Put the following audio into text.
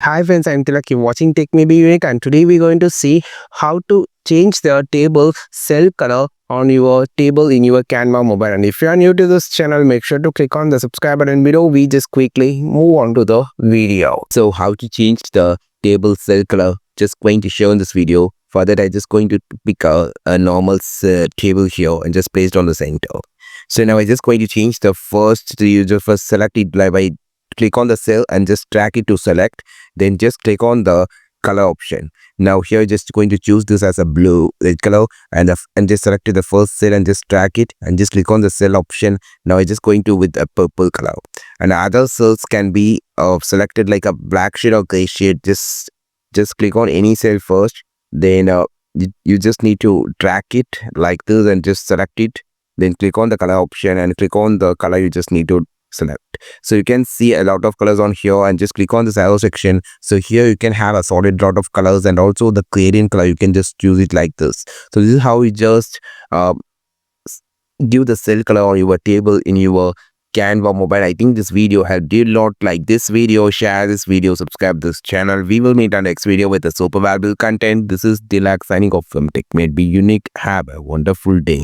Hi friends, I'm Tilak. You're watching Tech Maybe Unique, and today we're going to see how to change the table cell color on your table in your Canva mobile. And if you are new to this channel, make sure to click on the subscribe button below. We just quickly move on to the video. So how to change the table cell color, just going to show in this video. For that, I just going to pick a normal table here and just paste on the center. So now I just going to change the first, you just first select it by click on the cell and just drag it to select, then just click on the color option. Now here just going to choose this as a blue red color, and just select the first cell and just drag it and just click on the cell option. Now I just going to with a purple color, and other cells can be selected like a black shade or gray shade. Just click on any cell first, then you just need to drag it like this and just select it, then click on the color option and click on the color you just need to select. So you can see a lot of colors on here, and just click on this arrow section. So here you can have a solid lot of colors, and also the gradient color you can just choose it like this. So this is how you just give the cell color on your table in your Canva mobile. I think this video helped you a lot. Like this video, share this video, subscribe this channel. We will meet on next video with a super valuable content. This is Dilak signing off from Tech Made Be Unique. Have a wonderful day.